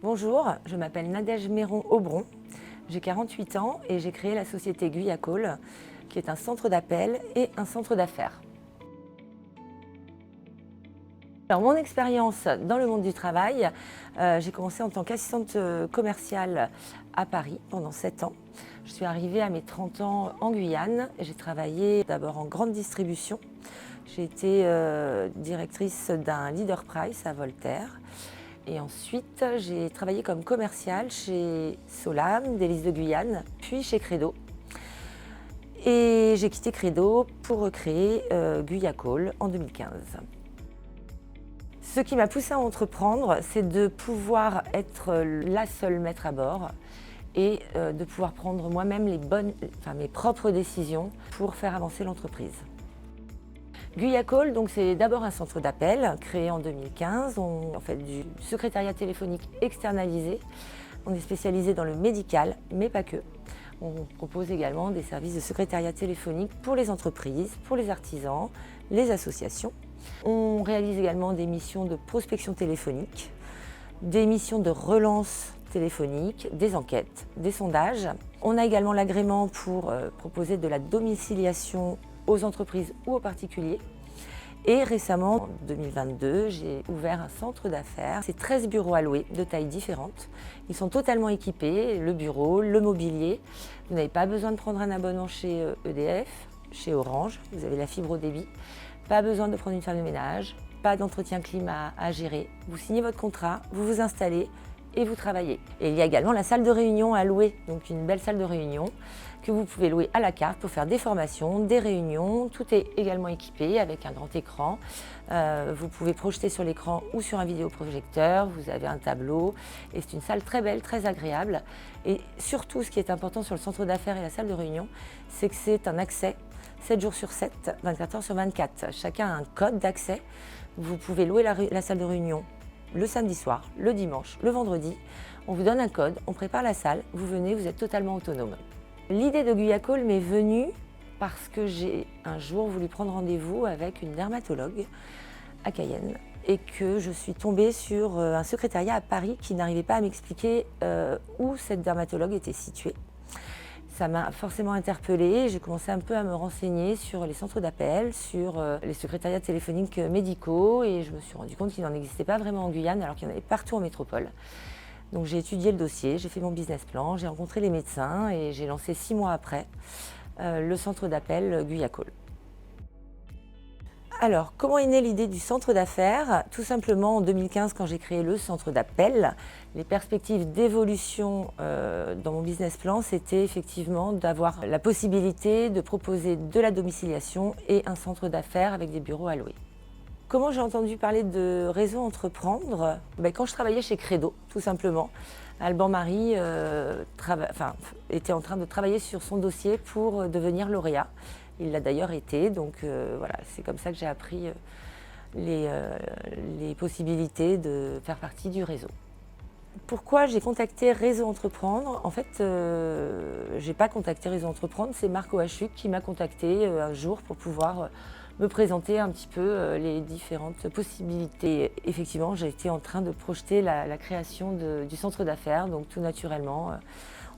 Bonjour, je m'appelle Nadège Méron-Aubron, j'ai 48 ans et j'ai créé la société Guyacall, qui est un centre d'appel et un centre d'affaires. Alors, mon expérience dans le monde du travail, j'ai commencé en tant qu'assistante commerciale à Paris pendant 7 ans. Je suis arrivée à mes 30 ans en Guyane et j'ai travaillé d'abord en grande distribution. J'ai été directrice d'un Leader Price à Voltaire. Et ensuite, j'ai travaillé comme commerciale chez Solam, Délices de Guyane, puis chez Credo. Et j'ai quitté Credo pour recréer Guyacall en 2015. Ce qui m'a poussée à entreprendre, c'est de pouvoir être la seule maître à bord et de pouvoir prendre moi-même mes propres décisions pour faire avancer l'entreprise. Guyacall, donc c'est d'abord un centre d'appel créé en 2015. On fait du secrétariat téléphonique externalisé. On est spécialisé dans le médical, mais pas que. On propose également des services de secrétariat téléphonique pour les entreprises, pour les artisans, les associations. On réalise également des missions de prospection téléphonique, des missions de relance téléphonique, des enquêtes, des sondages. On a également l'agrément pour proposer de la domiciliation aux entreprises ou aux particuliers. Et récemment, en 2022, j'ai ouvert un centre d'affaires. C'est 13 bureaux à louer de tailles différentes. Ils sont totalement équipés, le bureau, le mobilier. Vous n'avez pas besoin de prendre un abonnement chez EDF, chez Orange, vous avez la fibre au débit. Pas besoin de prendre une femme de ménage, pas d'entretien climat à gérer. Vous signez votre contrat, vous vous installez et vous travaillez. Et il y a également la salle de réunion à louer, donc une belle salle de réunion que vous pouvez louer à la carte pour faire des formations, des réunions. Tout est également équipé avec un grand écran. Vous pouvez projeter sur l'écran ou sur un vidéoprojecteur. Vous avez un tableau et c'est une salle très belle, très agréable. Et surtout, ce qui est important sur le centre d'affaires et la salle de réunion, c'est que c'est un accès 7 jours sur 7, 24 heures sur 24. Chacun a un code d'accès. Vous pouvez louer la salle de réunion le samedi soir, le dimanche, le vendredi. On vous donne un code, on prépare la salle, vous venez, vous êtes totalement autonome. L'idée de Guyacall m'est venue parce que j'ai un jour voulu prendre rendez-vous avec une dermatologue à Cayenne et que je suis tombée sur un secrétariat à Paris qui n'arrivait pas à m'expliquer où cette dermatologue était située. Ça m'a forcément interpellée, j'ai commencé un peu à me renseigner sur les centres d'appel, sur les secrétariats téléphoniques médicaux et je me suis rendu compte qu'il n'en existait pas vraiment en Guyane alors qu'il y en avait partout en métropole. Donc j'ai étudié le dossier, j'ai fait mon business plan, j'ai rencontré les médecins et j'ai lancé 6 mois après le centre d'appel Guyacall. Alors, comment est née l'idée du centre d'affaires? Tout simplement en 2015, quand j'ai créé le centre d'appel, les perspectives d'évolution dans mon business plan, c'était effectivement d'avoir la possibilité de proposer de la domiciliation et un centre d'affaires avec des bureaux à louer. Comment j'ai entendu parler de Réseau Entreprendre? Quand je travaillais chez Credo, tout simplement. Alban Marie était en train de travailler sur son dossier pour devenir lauréat. Il l'a d'ailleurs été, donc voilà, c'est comme ça que j'ai appris les possibilités de faire partie du réseau. Pourquoi j'ai contacté Réseau Entreprendre? En fait, je n'ai pas contacté Réseau Entreprendre, c'est Marc Oachuk qui m'a contacté un jour pour pouvoir me présenter un petit peu les différentes possibilités. Effectivement, j'ai été en train de projeter la création du centre d'affaires, donc tout naturellement,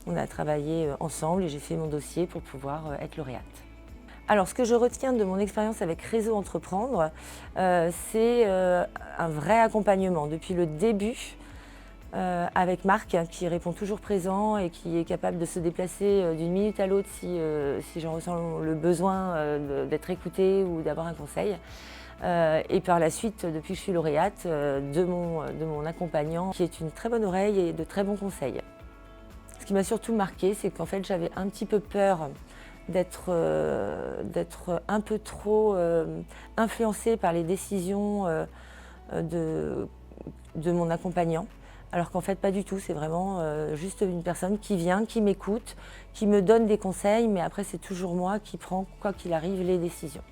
on a travaillé ensemble et j'ai fait mon dossier pour pouvoir être lauréate. Alors, ce que je retiens de mon expérience avec Réseau Entreprendre, c'est un vrai accompagnement depuis le début avec Marc qui répond toujours présent et qui est capable de se déplacer d'une minute à l'autre si j'en ressens le besoin d'être écoutée ou d'avoir un conseil. Et par la suite, depuis que je suis lauréate, de mon accompagnant qui est une très bonne oreille et de très bons conseils. Ce qui m'a surtout marqué, c'est qu'en fait j'avais un petit peu peur d'être un peu trop influencée par les décisions de mon accompagnant. Alors qu'en fait, pas du tout, c'est vraiment juste une personne qui vient, qui m'écoute, qui me donne des conseils, mais après, c'est toujours moi qui prends, quoi qu'il arrive, les décisions.